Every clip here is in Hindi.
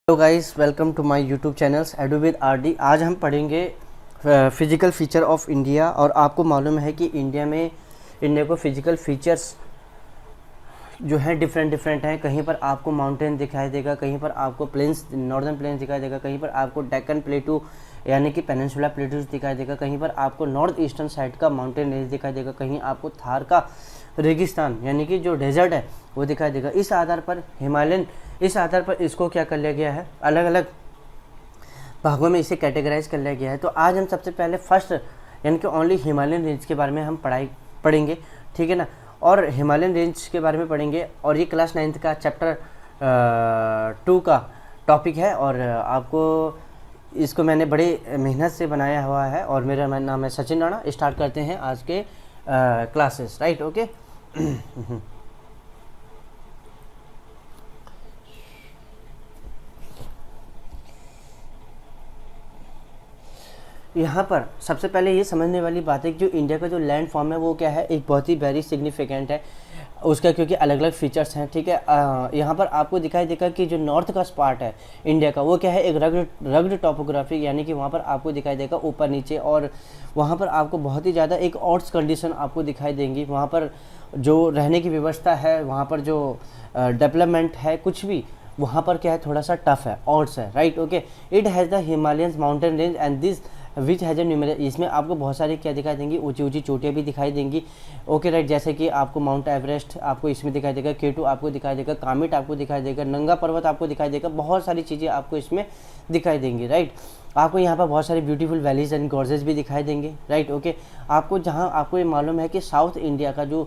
Hello guys, welcome to my YouTube channels Edu with RD. आज हम पढ़ेंगे फिज़िकल फीचर ऑफ इंडिया। और आपको मालूम है कि इंडिया को फिज़िकल फीचर्स जो हैं डिफरेंट हैं। कहीं पर आपको माउंटेन दिखाई देगा, कहीं पर आपको प्लेन्स, नॉर्दर्न प्लेन्स दिखाई देगा, कहीं पर आपको डेक्कन प्लेटू यानी कि पेनिनसुला प्लेटूज दिखाई देगा, कहीं पर आपको नॉर्थ ईस्टर्न साइड का माउंटेन रेंज दिखाई देगा, कहीं आपको थार का रेगिस्तान यानी कि जो डेजर्ट है वो दिखाई देगा। इस आधार पर इसको क्या कर लिया गया है, अलग अलग भागों में इसे कैटेगराइज कर लिया गया है। तो आज हम सबसे पहले फर्स्ट यानी कि ओनली हिमालयन रेंज के बारे में हम पढ़ेंगे, ठीक है ना। और हिमालयन रेंज के बारे में पढ़ेंगे और ये क्लास 9th का चैप्टर 2 का टॉपिक है। और आपको इसको मैंने बड़े मेहनत से बनाया हुआ है और मेरा नाम है सचिन राणा। स्टार्ट करते हैं आज के क्लासेस, राइट, ओके। यहाँ पर सबसे पहले ये समझने वाली बात है कि जो इंडिया का जो लैंड फॉर्म है वो क्या है, एक बहुत ही वेरी सिग्निफिकेंट है उसका, क्योंकि अलग अलग फीचर्स हैं, ठीक है। यहाँ पर आपको दिखाई देगा कि जो नॉर्थ का पार्ट है इंडिया का वो क्या है, एक रग्ड टॉपोग्राफी, यानी कि वहाँ पर आपको दिखाई देगा ऊपर नीचे, और वहाँ पर आपको बहुत ही ज़्यादा एक ऑड्स कंडीशन आपको दिखाई देंगी। वहाँ पर जो रहने की व्यवस्था है, वहाँ पर जो डेवलपमेंट है, कुछ भी वहाँ पर क्या है, थोड़ा सा टफ है, ऑड्स है, right, okay. It has the Himalayan mountain range and this which has a numerous. इसमें आपको बहुत सारी क्या दिखाई देंगी, ऊंची ऊंची चोटियाँ भी दिखाई देंगी, ओके, राइट। जैसे कि आपको माउंट एवरेस्ट आपको इसमें दिखाई देगा, K2 आपको दिखाई देगा, कामिट आपको दिखाई देगा, नंगा पर्वत आपको दिखाई देगा, बहुत सारी चीज़ें आपको इसमें दिखाई देंगी, राइट। आपको यहाँ पर बहुत सारी ब्यूटीफुल वैलीज एंड गॉर्जेस भी दिखाई देंगे, राइट, ओके। आपको जहाँ आपको ये मालूम है कि साउथ इंडिया का जो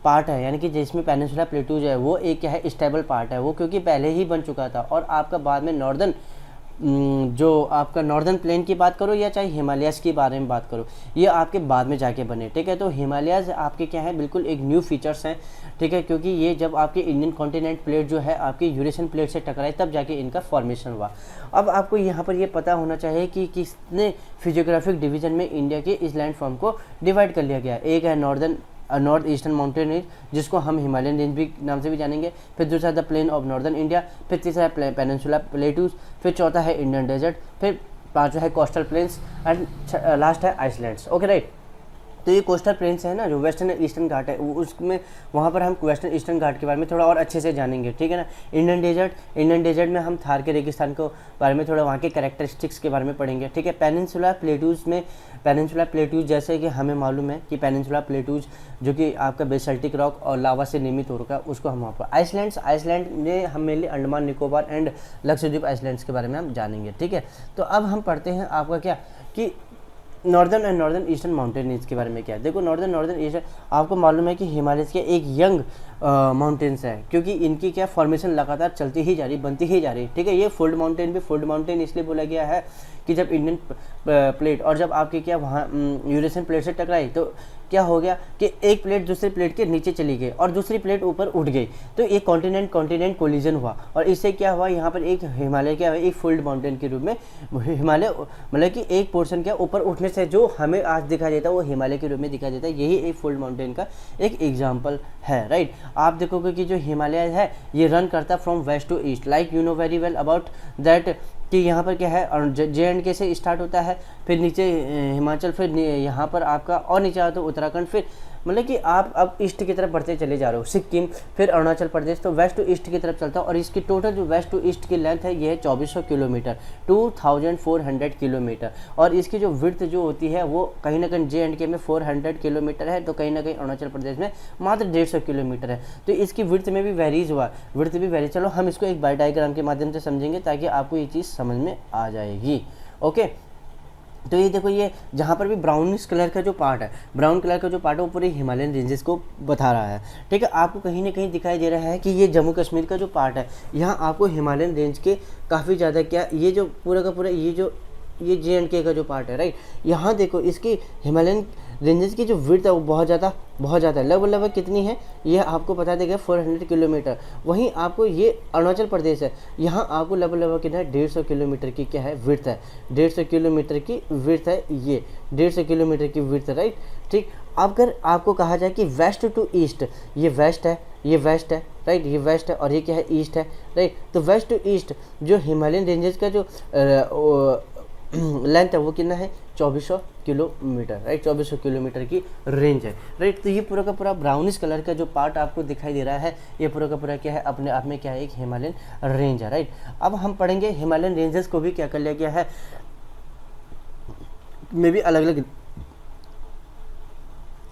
पार्ट है यानी कि जिसमें पेनिनसुला प्लेटूज है वो एक क्या है, स्टेबल पार्ट है वो, क्योंकि पहले ही बन चुका था। और आपका बाद में नॉर्दर्न जो आपका नॉर्दर्न प्लेन की बात करो या चाहे हिमालयस के बारे में बात करो, ये आपके बाद में जाके बने, ठीक है। तो हिमालयस आपके क्या है, बिल्कुल एक न्यू फीचर्स हैं, ठीक है, क्योंकि ये जब आपके इंडियन कॉन्टिनेंट प्लेट जो है आपके यूरेशियन प्लेट से टकराई तब जाके इनका फॉर्मेशन हुआ। अब आपको यहाँ पर ये पता होना चाहिए कि किसने फिजियोग्राफिक डिवीजन में इंडिया के इस लैंड फॉर्म को डिवाइड कर लिया गया। एक है नॉर्थ ईस्टर्न माउंटेन रेंज, जिसको हम हिमालयन रेंज भी नाम से भी जानेंगे, फिर दूसरा the plain of northern India, फिर तीसरा है पेनिनसुला प्लेटूज, फिर चौथा है इंडियन डेजर्ट, फिर पांचवा है कोस्टल प्लेन्स एंड लास्ट है आइसलैंड्स, ओके, राइट। तो ये कोस्टल प्लेन्स है ना, जो वेस्टर्न ईस्टर्न घाट है उसमें, वहाँ पर हम वेस्टर्न ईस्टर्न घाट के बारे में थोड़ा और अच्छे से जानेंगे, ठीक है ना। इंडियन डेजर्ट में हम थार के रेगिस्तान को बारे में थोड़ा वहाँ के कैरेक्टरिस्टिक्स के बारे में पढ़ेंगे, ठीक है। पेनिनसुला प्लेटूज जैसे कि हमें मालूम है कि पेनिनसुला प्लेटूज जो कि आपका बेसल्टिक रॉक और लावा से निर्मित होगा, उसको हम वहाँ पर आइसलैंड में हम mainly Andaman Nicobar and Lakshadweep islands के बारे में हम जानेंगे, ठीक है। तो अब हम पढ़ते हैं आपका क्या कि northern and northern eastern mountain range के बारे में क्या है। देखो नॉर्दर्न ईस्टर्न आपको मालूम है कि हिमालय के एक यंग माउंटेन्स है, क्योंकि इनकी क्या फॉर्मेशन लगातार चलती ही जा रही, बनती ही जा रही, ठीक है। ये फोल्ड माउंटेन इसलिए बोला गया है कि जब इंडियन प्लेट और जब आपकी क्या वहाँ यूरेशियन प्लेट से टकराई तो क्या हो गया कि एक प्लेट दूसरी प्लेट के नीचे चली गई और दूसरी प्लेट ऊपर उठ गई, तो एक कॉन्टिनेंट कोलिजन हुआ और इससे क्या हुआ, यहाँ पर एक हिमालय क्या हुआ, एक फोल्ड माउंटेन के रूप में हिमालय मतलब कि एक पोर्शन क्या ऊपर उठने से जो हमें आज दिखाई देता है वो हिमालय के रूप में दिखाई देता है। यही एक फोल्ड माउंटेन का एक एग्जाम्पल है, राइट। आप देखोगे कि जो हिमालय है ये रन करता है from west to east, like you know very well about that कि यहाँ पर क्या है, और JNK से स्टार्ट होता है, फिर नीचे हिमाचल, फिर यहाँ पर आपका और नीचे आता है उत्तराखंड, फिर मतलब कि आप अब ईस्ट की तरफ बढ़ते चले जा रहे हो, सिक्किम, फिर अरुणाचल प्रदेश, तो वेस्ट टू ईस्ट की तरफ चलता है। और इसकी टोटल जो वेस्ट टू ईस्ट की लेंथ है ये है 2400 किलोमीटर, 2400 किलोमीटर। और इसकी जो विड्थ जो होती है वो कहीं ना कहीं JNK में 400 किलोमीटर है, तो कहीं ना कहीं अरुणाचल प्रदेश में मात्र 150 किलोमीटर है। तो इसकी विड्थ में भी वेरीज हुआ, विड्थ भी वेरी। चलो हम इसको एक बाय डायग्राम के माध्यम से समझेंगे ताकि आपको ये चीज़ समझ में आ जाएगी, ओके। तो ये देखो, ये जहाँ पर भी ब्राउनिश कलर का जो पार्ट है, वो पूरे हिमालयन रेंजेस को बता रहा है, ठीक है। आपको कहीं ना कहीं दिखाई दे रहा है कि ये जम्मू कश्मीर का जो पार्ट है, यहाँ आपको हिमालयन रेंज के काफ़ी ज़्यादा क्या, ये जो पूरा का पूरा ये JNK का जो पार्ट है, राइट। यहाँ देखो इसकी हिमालयन रेंजेस की जो विड्थ है वो बहुत ज़्यादा है, लगभग कितनी है ये आपको बता देगा 400 किलोमीटर। वहीं आपको ये अरुणाचल प्रदेश है, यहाँ आपको लगभग कितना है, 150 किलोमीटर की क्या है विड्थ है, 150 किलोमीटर की विड्थ है, ये 150 किलोमीटर की विड्थ है, राइट, ठीक। अगर आपको कहा जाए कि वेस्ट टू ईस्ट, ये वेस्ट है, राइट, ये वेस्ट है और ये क्या है, ईस्ट है, राइट। तो वेस्ट टू ईस्ट जो हिमालयन रेंजेस का जो लेंथ है वो कितना है, 2400 किलोमीटर, राइट, 2400 किलोमीटर की रेंज है, राइट। तो ये पूरा का पूरा ब्राउनिश कलर का जो पार्ट आपको दिखाई दे रहा है, ये पूरा का पूरा क्या है, अपने आप में क्या है, एक हिमालयन रेंज है, राइट। अब हम पढ़ेंगे हिमालयन रेंजेस को भी क्या कर लिया गया है, में भी अलग अलग,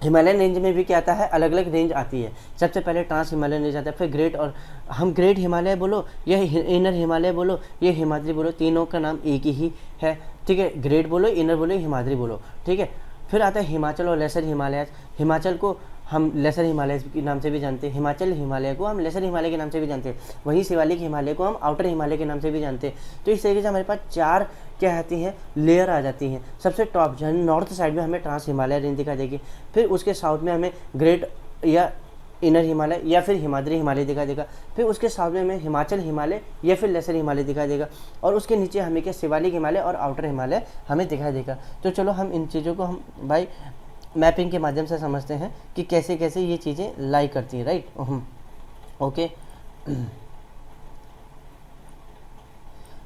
हिमालयन रेंज में भी क्या आता है, अलग अलग रेंज आती है। सबसे पहले ट्रांस हिमालयन रेंज आता है, फिर ग्रेट, और हम ग्रेट हिमालय बोलो या इनर हिमालय बोलो या हिमाद्री बोलो, तीनों का नाम एक ही है, ठीक है। ग्रेट बोलो, इनर बोलो, हिमाद्री बोलो, ठीक है। फिर आता है हिमाचल और लेसर हिमालय। हिमाचल को हम लेसर हिमालय के नाम से भी जानते हैं, हिमाचल हिमालय को हम लेसर हिमालय के नाम से भी जानते हैं, वहीं शिवालिक हिमालय को हम आउटर हिमालय के नाम से भी जानते हैं। तो इस तरीके से हमारे पास 4 क्या आती हैं, लेयर आ जाती हैं। सबसे टॉप जो नॉर्थ साइड में हमें ट्रांस हिमालय रेंज दिखाई देगी, फिर उसके साउथ में हमें ग्रेट या इनर हिमालय या फिर हिमाद्री हिमालय दिखाई देगा, फिर उसके साथ में हमें हिमाचल हिमालय या फिर लेसर हिमालय दिखाई देगा, और उसके नीचे हमें क्या, शिवालिक हिमालय और आउटर हिमालय हमें दिखाई देगा। तो चलो हम इन चीज़ों को हम भाई मैपिंग के माध्यम से समझते हैं कि कैसे कैसे ये चीज़ें लाई करती हैं, राइट। ओके,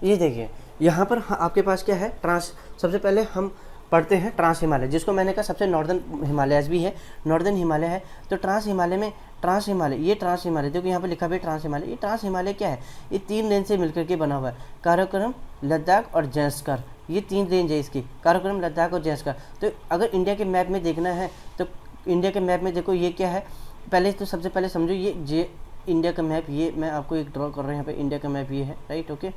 ये देखिए यहाँ पर आपके पास क्या है, ट्रांस, सबसे पहले हम पढ़ते हैं ट्रांस हिमालय, जिसको मैंने कहा सबसे नॉर्दर्न हिमालयस भी है, नॉर्दर्न हिमालय है। तो ट्रांस हिमालय में, ट्रांस हिमालय, ये ट्रांस हिमालय देखो यहाँ पर लिखा हुआ है ट्रांस हिमालय। ये ट्रांस हिमालय क्या है, ये 3 रेंज से मिलकर के बना हुआ है, काराकोरम, लद्दाख और जैसकर, ये 3 रेंज है इसकी, काराकोरम, लद्दाख और जैसकर। तो अगर इंडिया के मैप में देखना है तो इंडिया के मैप में देखो ये क्या है, पहले तो सबसे पहले समझो ये इंडिया का मैप, ये मैं आपको एक ड्रॉ कर रहा हूँ यहाँ पे, इंडिया का मैप ये है, राइट। ओके,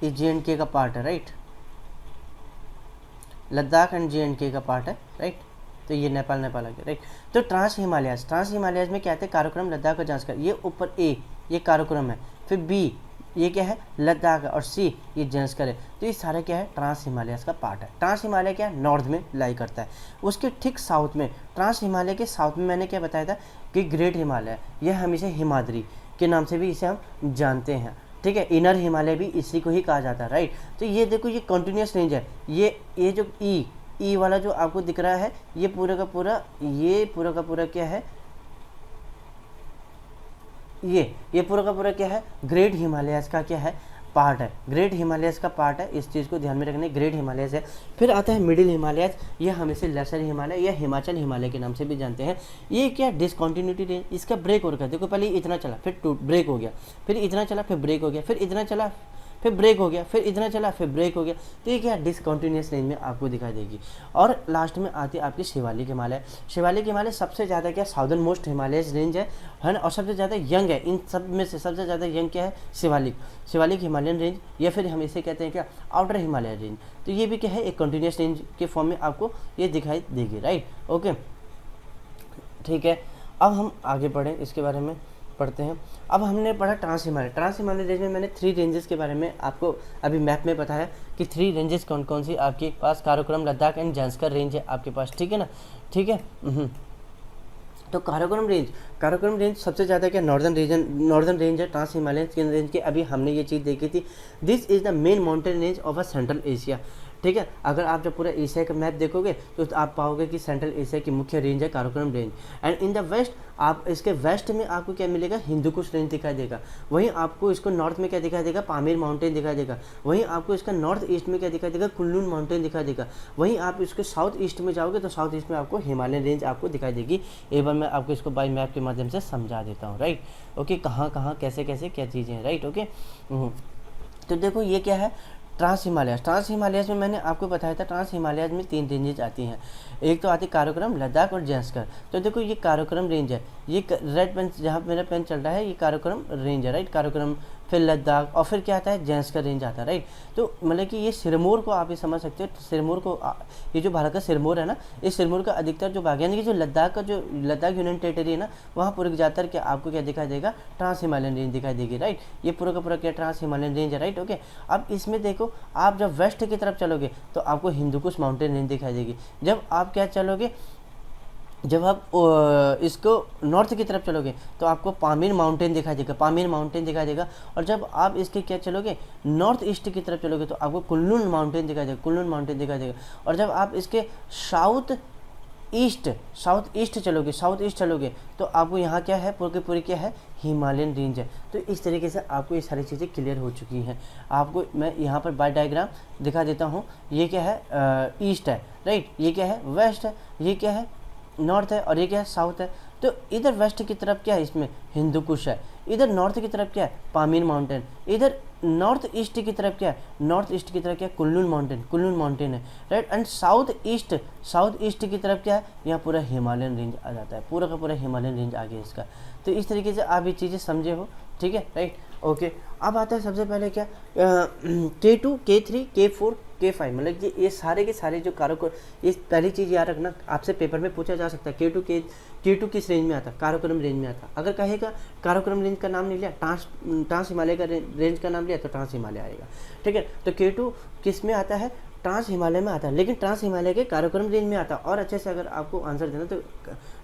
ये JNK का पार्ट है, राइट, लद्दाख एंड JNK का पार्ट है, राइट। तो ये नेपाल आ गया, राइट। तो ट्रांस हिमालयाज में क्या आते हैं, काराकोरम, लद्दाख और जैसकर। ये ऊपर A ये काराकोरम है, फिर B ये क्या है, लद्दाख है, और C ये जैसकर है। तो ये सारा क्या है, ट्रांस हिमालयाज का पार्ट है। ट्रांस हिमालय क्या है, नॉर्थ में लाई करता है। उसके ठीक साउथ में, ट्रांस हिमालय के साउथ में मैंने क्या बताया था कि ग्रेट हिमालय, यह हम इसे हिमाद्री के नाम से भी इसे हम जानते हैं, ठीक है। इनर हिमालय भी इसी को ही कहा जाता है, राइट। तो ये देखो ये कंटिन्यूस रेंज है, ये जो ई वाला जो आपको दिख रहा है, ये पूरा का पूरा क्या है, ये पूरा का पूरा क्या है, ग्रेट हिमालयस का क्या है, पार्ट है, ग्रेट हिमालयस का पार्ट है। इस चीज़ को ध्यान में रखना, ग्रेट हिमालयस है। फिर आता है मिडिल हिमालयस, ये हम इसे लेसर हिमालय या हिमाचल हिमालय के नाम से भी जानते हैं। ये क्या डिसकंटिन्यूटी रेंज, इसका ब्रेक हो रखा है, देखो पहले इतना चला, फिर ब्रेक हो गया, फिर इतना चला, फिर ब्रेक हो गया, फिर इतना चला, फिर ब्रेक हो गया, फिर इतना चला, फिर ब्रेक हो गया। तो ये क्या डिसकंटिन्यूस रेंज में आपको दिखाई देगी। और लास्ट में आती है आपकी शिवालिक हिमालय। शिवालिक हिमालय सबसे ज़्यादा क्या, साउदर्न मोस्ट हिमालयस रेंज है ना, और सबसे ज़्यादा यंग है। इन सब में से सबसे ज़्यादा यंग क्या है, शिवालिक हिमालयन रेंज, या फिर हम इसे कहते हैं क्या, आउटर हिमालय रेंज। तो ये भी क्या है, एक कंटिन्यूस रेंज के फॉर्म में आपको ये दिखाई देगी, राइट। ओके, ठीक है। अब हम आगे बढ़ें, इसके बारे में पढ़ते हैं। अब हमने पढ़ा ट्रांस हिमालय रेंज में मैंने 3 रेंजेस के बारे में आपको अभी मैप में बताया कि 3 रेंजेस कौन कौन सी आपके पास, काराकोरम, लद्दाख एंड जैसकर रेंज है आपके पास, ठीक है ना, ठीक है। तो काराकोरम रेंज सबसे ज़्यादा क्या, नॉर्दर्न रेंज है ट्रांस हिमालयन रेंज के। अभी हमने ये चीज़ देखी थी, this is the main mountain range of a central Asia, ठीक है। अगर आप जब पूरा एशिया का मैप देखोगे तो आप पाओगे कि सेंट्रल एशिया की मुख्य रेंज है Karakoram range. And in the west, आप इसके वेस्ट में आपको क्या मिलेगा, हिंदुकुश रेंज दिखाई देगा। वहीं आपको इसको नॉर्थ में क्या दिखाई देगा, पामीर माउंटेन दिखाई देगा। वहीं आपको इसका नॉर्थ ईस्ट में क्या दिखाई देगा, कुल्लू माउंटेन दिखाई देगा। वहीं आप इसके साउथ ईस्ट में जाओगे तो साउथ ईस्ट में आपको हिमालयन रेंज आपको दिखाई देगी। एक बार मैं आपको इसको बाई मैप के माध्यम से समझा देता हूँ, राइट। ओके, कहाँ कहाँ कैसे कैसे क्या चीज़ें हैं, राइट। ओके, तो देखो ये क्या है, ट्रांस हिमालयस में मैंने आपको बताया था, ट्रांस हिमालयस में 3 रेंजेज आती हैं। एक तो आती है काराकोरम, लद्दाख और जैसकर। तो देखो ये काराकोरम रेंज है, ये रेड पेन जहाँ मेरा पेन चल रहा है, ये काराकोरम रेंज है, राइट। काराकोरम, फिर लद्दाख, और फिर क्या आता है, जैसकर रेंज आता है, राइट। तो मतलब कि ये सिरमौर को आप ये समझ सकते हो, सिरमौर को, ये जो भारत का सिरमौर है ना, इस सिरमौर का अधिकतर जो भाग, यानी कि जो लद्दाख यूनियन टेरिटरी है ना, वहाँ पूरे ज़्यादातर क्या आपको क्या दिखाई देगा, ट्रांस हिमालयन रेंज दिखाई देगी, राइट। ये पूरा का पूरा क्या ट्रांस हिमालयन रेंज है, राइट। ओके, अब इसमें देखो, आप जब वेस्ट की तरफ चलोगे तो आपको हिंदुकुश माउंटेन रेंज दिखाई देगी। जब आप क्या चलोगे, जब आप इसको नॉर्थ की तरफ चलोगे तो आपको पामीर माउंटेन दिखाई देगा। और जब आप इसके क्या चलोगे, नॉर्थ ईस्ट की तरफ चलोगे तो आपको कुल्लू माउंटेन दिखाई देगा। और जब आप इसके साउथ ईस्ट साउथ ईस्ट चलोगे तो आपको यहाँ क्या है, पूरी की पूरी क्या है, हिमालयन रेंज है। तो इस तरीके से आपको ये सारी चीज़ें क्लियर हो चुकी हैं। आपको मैं यहाँ पर बाय डायग्राम दिखा देता हूँ। ये क्या है, ईस्ट है, राइट, ये क्या है, वेस्ट है, ये क्या है, नॉर्थ है, और ये क्या है, साउथ है। तो इधर वेस्ट की तरफ क्या है, इसमें हिंदू कुश है, इधर नॉर्थ की तरफ क्या है, पामीर माउंटेन, इधर नॉर्थ ईस्ट की तरफ क्या है, नॉर्थ ईस्ट की तरफ क्या है, कुल्लू माउंटेन है, राइट। एंड साउथ ईस्ट की तरफ क्या है, यहाँ पूरा हिमालयन रेंज आ जाता है, पूरा का पूरा हिमालयन रेंज आ गया इसका। तो इस तरीके से आप ये चीज़ें समझे हो, ठीक है, राइट, ओके। अब आता है सबसे पहले क्या, K2, K3, K4, K5, मतलब कि ये सारे के सारे जो कारक, ये पहली चीज़ याद रखना, आपसे पेपर में पूछा जा सकता है K2 किस रेंज में आता है, काराकोरम रेंज में आता है। अगर कहेगा काराकोरम रेंज का नाम नहीं लिया, ट्रांस हिमालय का रेंज का नाम लिया, तो ट्रांस हिमालय आएगा, ठीक है। तो K2 किस में आता है, ट्रांस हिमालय में आता है, लेकिन ट्रांस हिमालय के काराकोरम रेंज में आता है। और अच्छे से अगर आपको आंसर देना तो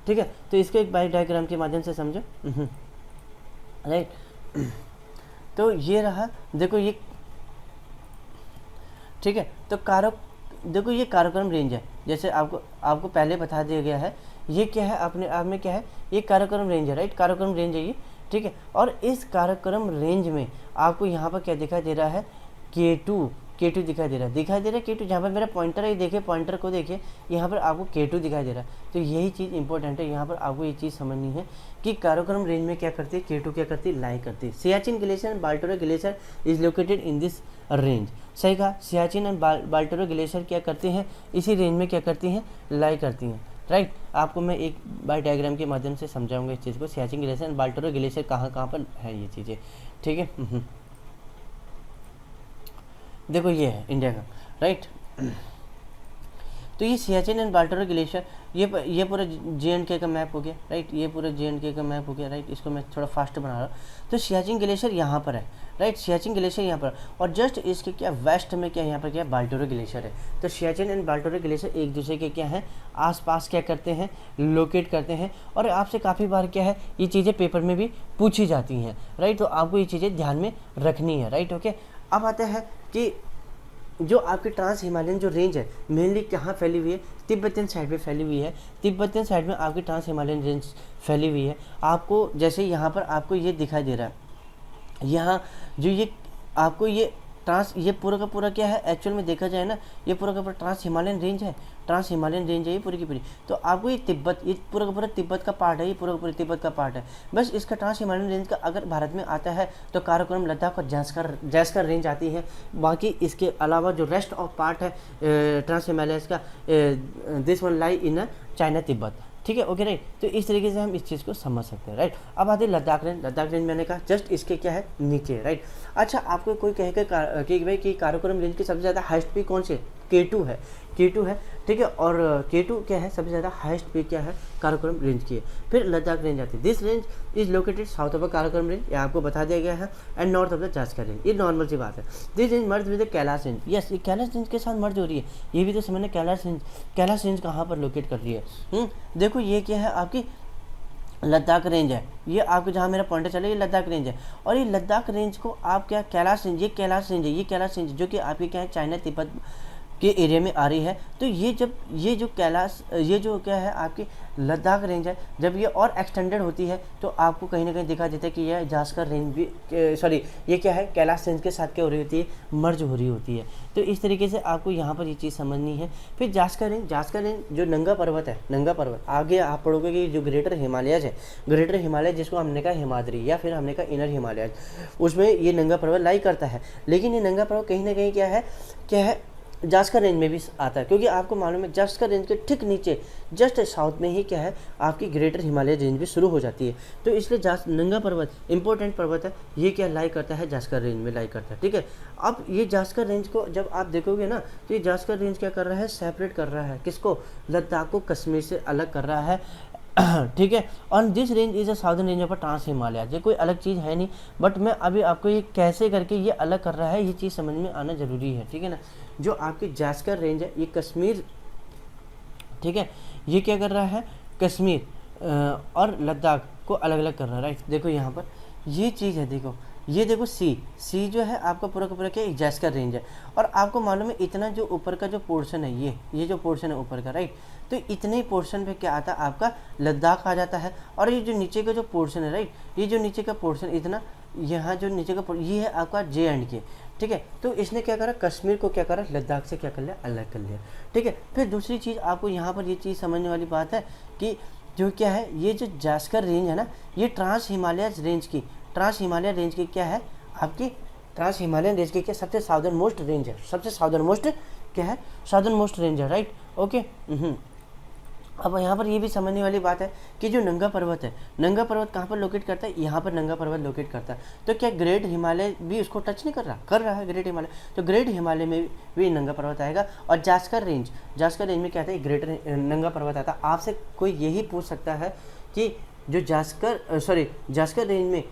ठीक है, तो इसको एक बाई डायग्राम के माध्यम से समझो, राइट। तो ये रहा, देखो ये, ठीक है। तो देखो ये काराकोरम रेंज है, जैसे आपको पहले बता दिया गया है। ये क्या है, अपने आप में क्या है, ये काराकोरम रेंज है, राइट, काराकोरम रेंज है ये, ठीक है। और इस काराकोरम रेंज में आपको यहाँ पर क्या दिखाई दे रहा है, K2 दिखाई दे रहा है K2, जहाँ पर मेरा पॉइंटर है, देखिए पॉइंटर को देखिए, यहाँ पर आपको K2 दिखाई दे रहा है। तो यही चीज़ इंपॉर्टेंट है, यहाँ पर आपको ये चीज़ समझनी है कि काराकोरम रेंज में क्या करती है, K2 क्या करती है, लाई करती है। Siachen glacier and Baltoro glacier is located in this range, सही कहा, सियाचिन एंड बाल्टोरो ग्लेशियर क्या करते हैं, इसी रेंज में क्या करती हैं, लाई करती हैं, राइट। आपको मैं एक बाय डायग्राम के माध्यम से समझाऊंगा इस चीज़ को, Siachen glacier and Baltoro glacier कहाँ पर है ये चीज़ें, ठीक है। देखो ये है इंडिया का, राइट। तो ये सियाचिन एंड बाल्टोरो ग्लेशियर, ये पूरा J&K का मैप हो गया, राइट, ये पूरा J&K का मैप हो गया, राइट। इसको मैं थोड़ा फास्ट बना रहा हूँ। तो सियाचिन ग्लेशियर यहाँ पर है, राइट, सियाचिन ग्लेशियर यहाँ पर, और जस्ट इसके क्या वेस्ट में क्या, यहाँ पर क्या, बाल्टोरो ग्लेशियर है। तो सियाचिन एंड बाल्टोरो ग्लेशियर एक दूसरे के क्या है, आसपास क्या करते हैं, लोकेट करते हैं। और आपसे काफ़ी बार क्या है, ये चीज़ें पेपर में भी पूछी जाती हैं, राइट। तो आपको ये चीज़ें ध्यान में रखनी है, राइट, ओके। अब आता है कि जो आपकी ट्रांस हिमालयन जो रेंज है, मेनली कहाँ फैली हुई है, तिब्बतियन साइड में फैली हुई है। तिब्बतियन साइड में आपकी ट्रांस हिमालयन रेंज फैली हुई है। आपको जैसे यहाँ पर आपको ये दिखाई दे रहा है, यहाँ जो ये आपको ये पूरा का पूरा क्या है, एक्चुअल में देखा जाए ना, ये पूरा का पूरा ट्रांस हिमालयन रेंज है, ये पूरी की पूरी। तो आपको ये पूरा का पूरा तिब्बत का पार्ट है, ये पूरा का पूरा तिब्बत का पार्ट है। बस इसका ट्रांस हिमालयन रेंज का अगर भारत में आता है तो काराकोरम, लद्दाख और जैस्कर रेंज आती है। बाकी इसके अलावा जो रेस्ट ऑफ पार्ट है ट्रांस हिमालय का, this one lie in China Tibet, ठीक है, ओके, राइट। तो इस तरीके से हम इस चीज़ को समझ सकते हैं, राइट। अब आते हैं लद्दाख रेंज मैंने कहा जस्ट इसके क्या है, नीचे, राइट। अच्छा, आपको कोई कहेगा कि भाई कि काराकोरम रेंज की सबसे ज़्यादा हाइस्ट पीक कौन सी है, K2 है, ठीक है। और K2 क्या है, सबसे ज़्यादा हाइस्ट पीक क्या है, काराकोरम रेंज की है। फिर लद्दाख रेंज आती है। This range is located south of Karakoram range, ये आपको बता दिया गया है, and north of the Zanskar range, ये नॉर्मल सी बात है। This range merge with the Kailash range, yes, ये कैलाश रेंज के साथ मर्ज हो रही है। ये भी तो समझना, कैलाश रेंज कहाँ पर लोकेट कर रही है। देखो ये क्या है, आपकी लद्दाख रेंज है, ये आपको जहाँ मेरा पॉइंटर चले, ये लद्दाख रेंज है। और ये लद्दाख रेंज को आप क्या, कैलाश रेंज, ये कैलाश रेंज जो कि आपके क्या है, चाइना तिब्बत के एरिया में आ रही है। तो ये जो क्या है आपकी लद्दाख रेंज है, जब ये और एक्सटेंडेड होती है तो आपको कहीं ना कहीं दिखा देता है कि यह जास्कर रेंज भी, सॉरी, ये क्या है, कैलाश रेंज के साथ क्या हो रही होती है, मर्ज हो रही होती है। तो इस तरीके से आपको यहाँ पर ये चीज़ समझनी है। फिर जास्कर रेंज जो नंगा पर्वत आगे आप पढ़ोगे कि जो ग्रेटर हिमालय जिसको हमने कहा हिमाद्री या फिर हमने कहा इनर हिमालय, उसमें ये नंगा पर्वत लाई करता है। लेकिन ये नंगा पर्वत कहीं ना कहीं क्या है, जास्कर रेंज में भी आता है, क्योंकि आपको मालूम है जास्कर रेंज के ठीक नीचे जस्ट साउथ में ही क्या है, आपकी ग्रेटर हिमालय रेंज भी शुरू हो जाती है। तो इसलिए नंगा पर्वत इंपॉर्टेंट पर्वत है, ये क्या लाई करता है, जास्कर रेंज में लाई करता है, ठीक है। अब ये जास्कर रेंज को जब आप देखोगे ना, तो ये जास्कर रेंज क्या कर रहा है, सेपरेट कर रहा है किसको, लद्दाख को कश्मीर से अलग कर रहा है, ठीक है। On this range is a southern range of trans Himalaya, ये कोई अलग चीज़ है नहीं, बट मैं अभी आपको ये कैसे करके ये अलग कर रहा है, ये चीज़ समझ में आना जरूरी है, ठीक है ना। जो आपकी जास्कर रेंज है, ये कश्मीर, ठीक है, ये क्या कर रहा है, कश्मीर और लद्दाख को अलग अलग कर रहा है, राइट। देखो यहाँ पर ये चीज़ है, देखो ये देखो सी जो है आपका पूरा का पूरा क्या जैस का रेंज है। और आपको मालूम है इतना जो ऊपर का जो पोर्शन है, ये जो पोर्शन है ऊपर का, राइट, तो इतने ही पोर्शन पे क्या आता है आपका लद्दाख आ जाता है। और ये जो नीचे का जो पोर्शन है, राइट, ये जो नीचे का पोर्शन इतना, यहाँ जो नीचे का ये है आपका JNK, ठीक है। तो इसने क्या करा, कश्मीर को क्या करा, लद्दाख से क्या कर लिया, अलग कर लिया, ठीक है। फिर दूसरी चीज़ आपको यहाँ पर ये चीज़ समझने वाली बात है कि जो क्या है, ये जो जास्कर रेंज है ना, ये ट्रांस हिमालय रेंज की क्या है आपकी, ट्रांस हिमालयन रेंज की क्या सबसे साउदर्न मोस्ट रेंज है, सबसे साउदर्न मोस्ट क्या है, साउदर्न मोस्ट रेंज है, राइट, ओके। अब यहाँ पर ये भी समझने वाली बात है कि जो नंगा पर्वत है, नंगा पर्वत कहाँ पर लोकेट करता है, यहाँ पर नंगा पर्वत लोकेट करता है। तो क्या ग्रेट हिमालय भी उसको टच नहीं कर रहा है ग्रेट हिमालय, तो ग्रेट हिमालय में भी नंगा पर्वत आएगा। और जास्कर रेंज में क्या आता है, ग्रेट नंगा पर्वत आता है। आपसे कोई यही पूछ सकता है कि जो जास्कर रेंज में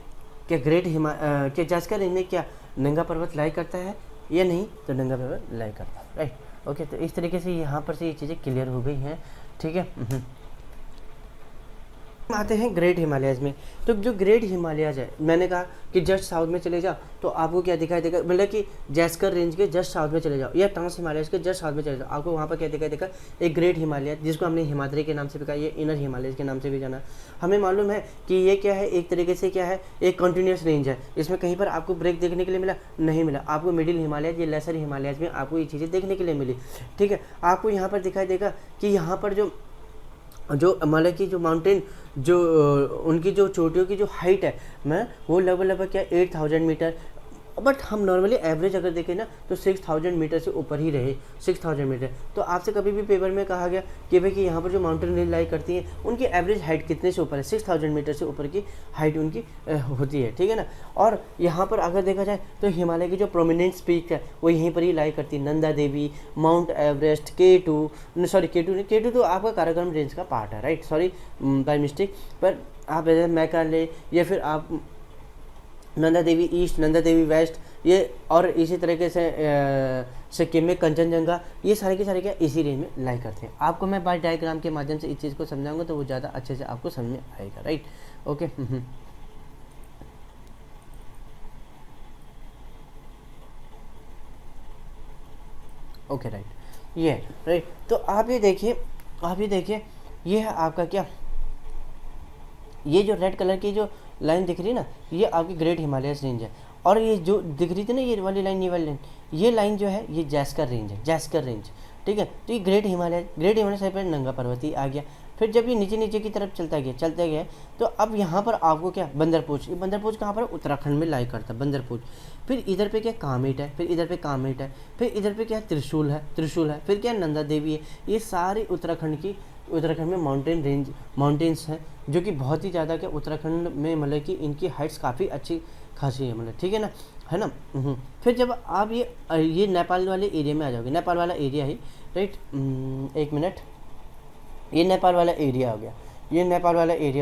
क्या जास्कर रेंज में क्या नंगा पर्वत लाई करता है या नहीं, तो नंगा पर्वत लाई करता है, राइट, ओके। तो इस तरीके से यहाँ पर से ये चीज़ें क्लियर हो गई हैं, ठीक है। आते हैं ग्रेट हिमालयाज़ में। तो जो ग्रेट हिमालयाज़ है, मैंने कहा कि जस्ट साउथ में चले जाओ तो आपको क्या दिखाई देगा, मतलब कि जैस्कर रेंज के जस्ट साउथ में चले जाओ या ट्रांस हिमालयाज़ के जस्ट साउथ में चले जाओ, आपको वहाँ पर क्या दिखाई देगा, एक ग्रेट हिमालय, जिसको हमने हिमाद्री के नाम से भी कहा, ये इनर हिमालयज़ के नाम से भी जाना। हमें मालूम है कि ये क्या है, एक तरीके से क्या है, एक कंटिन्यूस रेंज है। इसमें कहीं पर आपको ब्रेक देखने के लिए मिला नहीं मिला, आपको मिडिल हिमालय या लेसर हिमालयाज़ में आपको ये चीज़ें देखने के लिए मिली, ठीक है। आपको यहाँ पर दिखाई देगा कि यहाँ पर जो मतलब कि जो माउंटेन, जो उनकी जो चोटियों की जो हाइट है मैं वो लगभग क्या 8000 मीटर, बट हम नॉर्मली एवरेज अगर देखें ना तो 6000 मीटर से ऊपर ही रहे, 6000 मीटर। तो आपसे कभी भी पेपर में कहा गया कि भाई कि यहाँ पर जो माउंटेन रेंज लाई करती हैं उनकी एवरेज हाइट कितने से ऊपर है, 6000 मीटर से ऊपर की हाइट उनकी होती है, ठीक है ना। और यहाँ पर अगर देखा जाए तो हिमालय की जो प्रोमिनेंट पीक है वो यहीं पर ही लाई करती है, Nanda Devi, mount Everest, K2 तो आपका काराकोरम रेंज का पार्ट है, राइट, सॉरी बाय मिस्टेक। पर आप मेघालय या फिर आप नंदा देवी ईस्ट, नंदा देवी वेस्ट, ये और इसी तरीके से सिक्किम में कंचनजंगा, ये सारे के सारे क्या इसी रेंज में लाई करते हैं। आपको मैं बाय डायग्राम के माध्यम से इस चीज़ को समझाऊंगा तो वो ज़्यादा अच्छे से आपको समझ में आएगा, राइट, ओके। ओके, राइट, ये राइट। तो आप ये देखिए ये है आपका क्या, ये जो रेड कलर की जो लाइन दिख रही है ना, ये आपकी ग्रेट हिमालयस रेंज है। और ये जो दिख रही थी ना ये वाली लाइन, ये लाइन जो है ये जैस्कर रेंज, ठीक है। तो ये ग्रेट हिमालय साइड पर नंगा पर्वती आ गया। फिर जब ये नीचे की तरफ चलता गया तो अब यहाँ पर आपको क्या बंदरपूछ, ये बंदरपूछ कहाँ पर, उत्तराखंड में लाई करता है बंदरपूछ। फिर इधर पे क्या कामेट है, फिर इधर पे कामेट है, फिर इधर पे क्या त्रिशूल है, फिर क्या नंदा देवी है। ये सारे उत्तराखंड में माउंटेन्स हैं जो कि बहुत ही ज़्यादा क्या उत्तराखंड में मतलब कि इनकी हाइट्स काफ़ी अच्छी खासी है, मतलब ठीक है ना। फिर जब आप ये नेपाल वाले एरिया में आ जाओगे, नेपाल वाला एरिया ही, राइट, एक मिनट, ये नेपाल वाला एरिया हो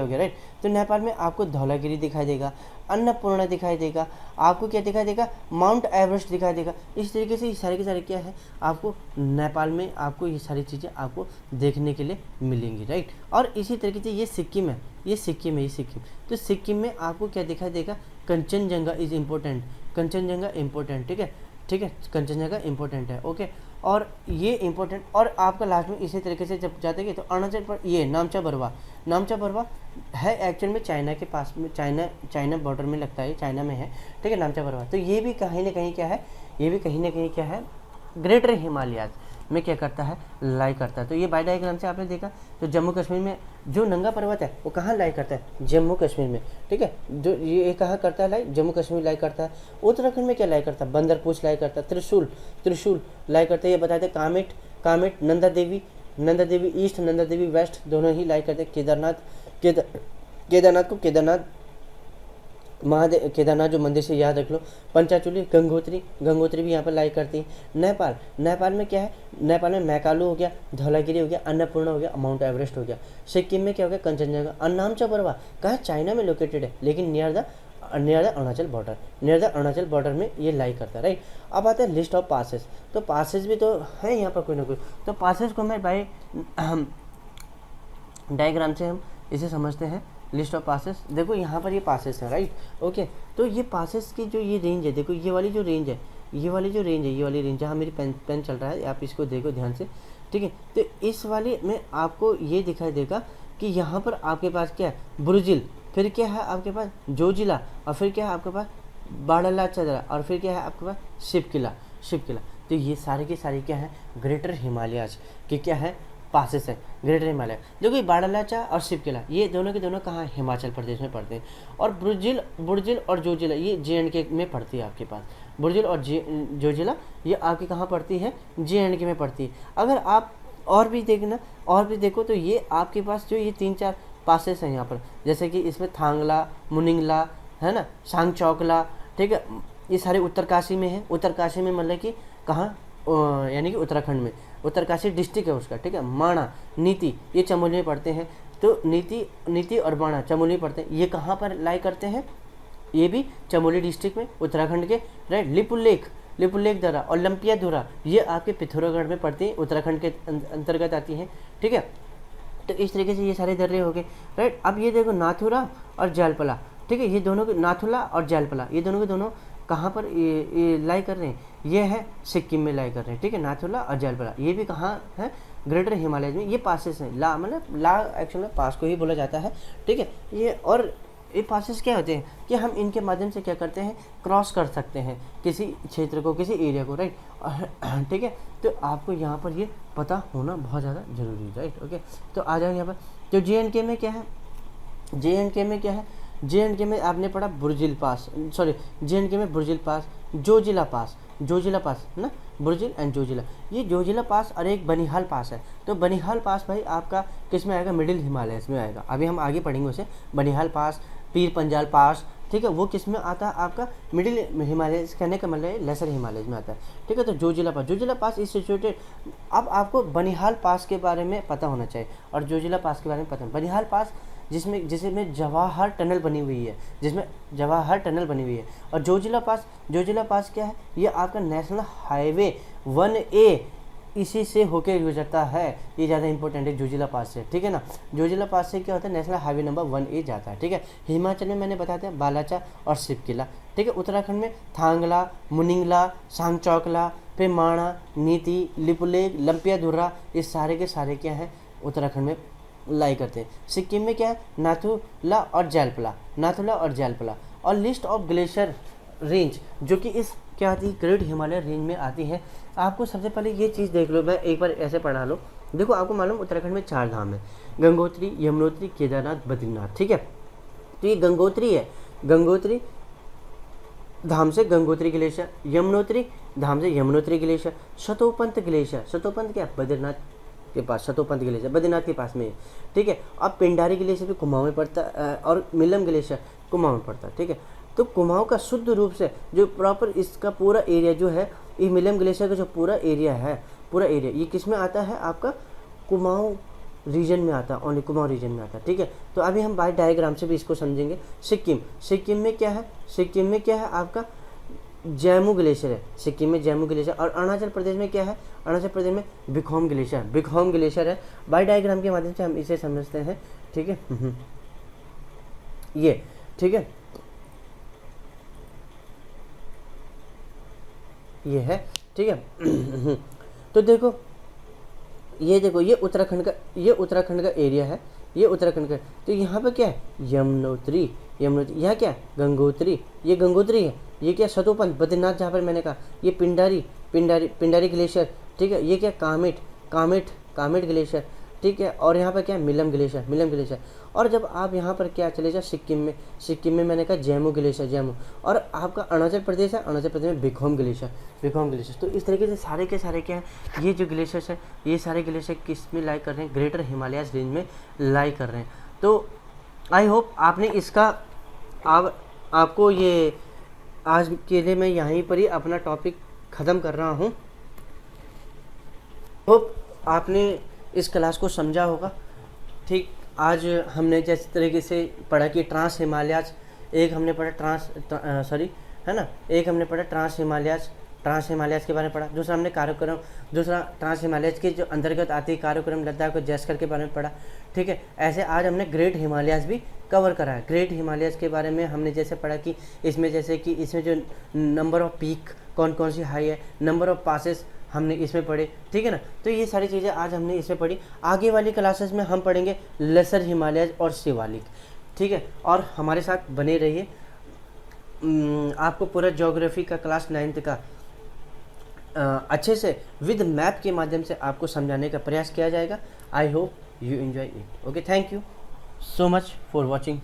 गया, राइट। तो नेपाल में आपको धौलागिरी दिखाई देगा, अन्नपूर्णा दिखाई देगा, आपको क्या दिखाई देगा, माउंट एवरेस्ट दिखाई देगा। इस तरीके से ये सारे के सारे क्या है, आपको नेपाल में आपको ये सारी चीज़ें आपको देखने के लिए मिलेंगी, राइट। और इसी तरीके से ये सिक्किम है। तो सिक्किम में आपको क्या दिखाई देगा, कंचनजंगा इज इम्पोर्टेंट, ठीक है, कंचनजंगा इम्पोर्टेंट है, ओके। और ये इम्पोर्टेंट, और आपका लास्ट में इसी तरीके से जब जाते हैं तो अरुणाचल पर ये नामचा बरवा है, एक्चुअल में चाइना के पास में, चाइना बॉर्डर में लगता है, चाइना में है, ठीक है, नामचा बरवा। तो ये भी कहीं ना कहीं क्या है, ग्रेटर हिमालयाज में क्या करता है, लाई करता है। तो ये बाय डायग्राम से आपने देखा, तो जम्मू कश्मीर में जो नंगा पर्वत है वो कहाँ लाई करता है, जम्मू कश्मीर में, ठीक है। जो ये कहाँ करता है लाई, जम्मू कश्मीर लाई करता है। उत्तराखंड में क्या लाई करता है, बंदरपूछ लाई करता है, त्रिशूल लाई करता है। ये बताते हैं कामेट, नंदा देवी ईस्ट, नंदा देवी वेस्ट, दोनों ही लाई करते हैं। केदारनाथ को केदारनाथ जो मंदिर से याद रख लो। पंचाचूली, गंगोत्री भी यहाँ पर लाई करती है। नेपाल में क्या है, नेपाल में मैकालू हो गया, धौलागिरी हो गया, अन्नपूर्णा हो गया, माउंट एवरेस्ट हो गया। सिक्किम में क्या हो गया, कंचनजंगा। और नामचा बरवा कहाँ, चाइना में लोकेटेड है, लेकिन नियर द अरुणाचल बॉर्डर में ये लाई करता है, राइट। अब आता है लिस्ट ऑफ पासेस। तो पासेस भी तो है यहाँ पर कोई ना कोई, तो पासेस को मैं बाय डायग्राम से हम इसे समझते हैं लिस्ट ऑफ पासेस, देखो यहाँ पर ये पासेस है, राइट। ओके, तो ये पासेस की जो ये रेंज है, देखो ये वाली जो रेंज है, ये वाली जो रेंज है, ये वाली रेंज जहाँ मेरी पेन चल रहा है, आप इसको देखो ध्यान से, ठीक है। तो इस वाले में आपको ये दिखाई देगा कि यहाँ पर आपके पास क्या है, बुर्जिल, फिर क्या है आपके पास जोजिला, और फिर क्या है आपके पास बाड़ला चदरा, और फिर क्या है आपके पास शिवकिला। तो ये सारे के सारे क्या है, ग्रेटर हिमालयाज के क्या है, पासेस है, ग्रेटर हिमालय। देखो ये बाड़लाचा और शिवकिला ये दोनों के दोनों कहाँ, हिमाचल प्रदेश में पड़ते हैं। और बुर्जिल और जोजिला ये JNK में पड़ती है आपके पास। बुर्जिल और जोजिला ये आपकी कहाँ पड़ती है, JNK में पड़ती है। अगर आप और भी देखो तो ये आपके पास जो ये 3-4 पासेस हैं यहाँ पर, जैसे कि इसमें थांगला, मुनिंगला है ना, सांगचौकला, ठीक है, ये सारे उत्तरकाशी में है। उत्तरकाशी में मतलब कि कहाँ, यानी कि उत्तराखंड में, उत्तरकाशी डिस्ट्रिक्ट है उसका, ठीक है। माणा, नीति ये चमोली में पड़ते हैं। तो नीति और माणा चमोली में पड़ते हैं। ये कहाँ पर लाई करते हैं, ये भी चमोली डिस्ट्रिक्ट में, उत्तराखंड के, राइट। लिपुलेख दर्रा और लंपिया धुरा ये आपके पिथौरागढ़ में पड़ती हैं, उत्तराखंड के अंतर्गत आती हैं, ठीक है। तो इस तरीके से ये सारे दर्रे हो गए, राइट। अब ये देखो नाथुला और जैलपला, ठीक है, ये दोनों के, नाथुला और जैलपला ये दोनों के दोनों कहाँ पर ये लाई कर रहे हैं, ये है सिक्किम में लाई कर रहे हैं, ठीक है। नाथुला और जैलपला ये भी कहाँ है, ग्रेटर हिमालय में। ये पासेस हैं, ला मतलब ला एक्चुअली पास को ही बोला जाता है, ठीक है। ये और ये पासेस क्या होते हैं कि हम इनके माध्यम से क्या करते हैं, क्रॉस कर सकते हैं किसी क्षेत्र को, किसी एरिया को, राइट, ठीक है। तो आपको यहाँ पर ये पता होना बहुत ज़्यादा जरूरी है, राइट। ओके, तो आ जाओ यहाँ पर। तो JNK में क्या है, JNK में आपने पढ़ा बुर्जिल पास, सॉरी JNK में बुर्जिल पास, जोजिला पास ना, बुर्जिल एंड जोजिला, ये जोजिला पास और एक बनिहाल पास है। तो बनिहाल पास भाई आपका किस में आएगा, मिडिल हिमालयस में आएगा। अभी हम आगे पढ़ेंगे उसे, बनिहाल पास, पीर पंजाल पास, ठीक है, वो किस में आता है आपका, मिडिल हिमालय कहने का मतलब लेसर हिमालय में आता है, ठीक है। तो जोजिला पास इज सिचुएटेड। अब आपको बनिहाल पास के बारे में पता होना चाहिए और जोजिला पास के बारे में पता। बनिहाल पास जिसमें जवाहर टनल बनी हुई है, और जोजिला पास क्या है, ये आपका नेशनल हाईवे 1A इसी से होके गुजरता है। ये ज़्यादा इंपॉर्टेंट है जोजिला पास से, ठीक है ना। जोजिला पास से क्या होता है, नेशनल हाईवे नंबर 1A जाता है, ठीक है। हिमाचल में मैंने बताया था बालाचा और शिवकिला, ठीक है। उत्तराखंड में थांगला, मुनिंगला, सांगचौकला, फिर माणा, नीति, लिपुलेख, लंपिया धुर्रा, ये सारे के सारे क्या हैं, उत्तराखंड में लाई करते हैं। सिक्किम में क्या है, नाथुला और जैलपला। और लिस्ट ऑफ ग्लेशियर रेंज जो कि इस क्या आती है, ग्रेट हिमालय रेंज में आती है। आपको सबसे पहले ये चीज़ देख लो, मैं एक बार ऐसे पढ़ा लो। देखो आपको मालूम उत्तराखंड में 4 धाम है, गंगोत्री, यमुनोत्री, केदारनाथ, बद्रीनाथ, ठीक है। तो ये गंगोत्री है, गंगोत्री धाम से गंगोत्री ग्लेशियर, यमुनोत्री धाम से यमुनोत्री ग्लेशियर, शतोपंत क्या, बद्रीनाथ के पास, शतोपंत ग्लेशियर बद्रीनाथ के पास में है, ठीक है। अब पिंडारी ग्लेशियर भी कुमाऊं में पड़ता है, और मिलम ग्लेशियर कुमाऊं में पड़ता है, ठीक है। तो कुमाऊं का शुद्ध रूप से जो प्रॉपर इसका पूरा एरिया जो है, ये मिलम ग्लेशियर का जो पूरा एरिया ये किस में आता है आपका, कुमाऊं रीजन में आता है, ओनली कुमाऊं रीजन में आता है, ठीक है। तो अभी हम बाय डायग्राम से भी इसको समझेंगे। सिक्किम में क्या है आपका, जैमू ग्लेशियर है, सिक्किम में जैमू ग्लेशियर। और अरुणाचल प्रदेश में क्या है, अरुणाचल प्रदेश में बिखोम ग्लेशियर है। बाय डायग्राम के माध्यम से हम इसे समझते हैं, ठीक है। ये ठीक है, ये है, ठीक है। तो देखो ये उत्तराखंड का एरिया है, ये उत्तराखंड का। तो यहाँ पे क्या है, यमुनोत्री, यहाँ क्या है, गंगोत्री, ये गंगोत्री है। ये क्या, शतोपंथ बद्रीनाथ, जहाँ पर मैंने कहा ये पिंडारी ग्लेशियर, ठीक है। ये क्या, कामेट ग्लेशियर, ठीक है। और यहाँ पर क्या है, मिलम ग्लेशियर। और जब आप यहाँ पर क्या चले जाओ, सिक्किम में मैंने कहा जैमू ग्लेशियर। और आपका अरुणाचल प्रदेश है, अरुणाचल प्रदेश में बिखोम ग्लेशियर। तो इस तरीके से सारे के सारे क्या है, ये जो ग्लेशियर्स है, ये सारे ग्लेशियर किस में लाई कर रहे हैं, ग्रेटर हिमालयाज रेंज में लाई कर रहे हैं। तो आई होप आपने इसका आपको ये आज के लिए मैं यहीं पर ही अपना टॉपिक ख़त्म कर रहा हूँ। होप आपने इस क्लास को समझा होगा, ठीक। आज हमने जिस तरीके से पढ़ा कि ट्रांस हिमालयाज, एक हमने पढ़ा ट्रांस हिमालयाज, ट्रांस हिमालयस के बारे में पढ़ा। दूसरा हमने काराकोरम, दूसरा ट्रांस हिमालयस के जो अंतर्गत आती है काराकोरम, लद्दाख और जैसकर के बारे में पढ़ा। ठीक है, ऐसे आज हमने ग्रेट हिमालयस भी कवर करा है। ग्रेट हिमालयस के बारे में हमने जैसे पढ़ा कि इसमें जैसे कि इसमें जो नंबर ऑफ पीक कौन कौन सी हाई है, नंबर ऑफ पासेस हमने इसमें पढ़े। ठीक है ना, तो ये सारी चीज़ें आज हमने इसमें पढ़ी। आगे वाली क्लासेस में हम पढ़ेंगे लेसर हिमालयस और शिवालिक। ठीक है, और हमारे साथ बने रहिए। आपको पूरा ज्योग्राफी का क्लास 9th का अच्छे से विद मैप के माध्यम से आपको समझाने का प्रयास किया जाएगा। I hope you enjoy it. Okay, thank you so much for watching.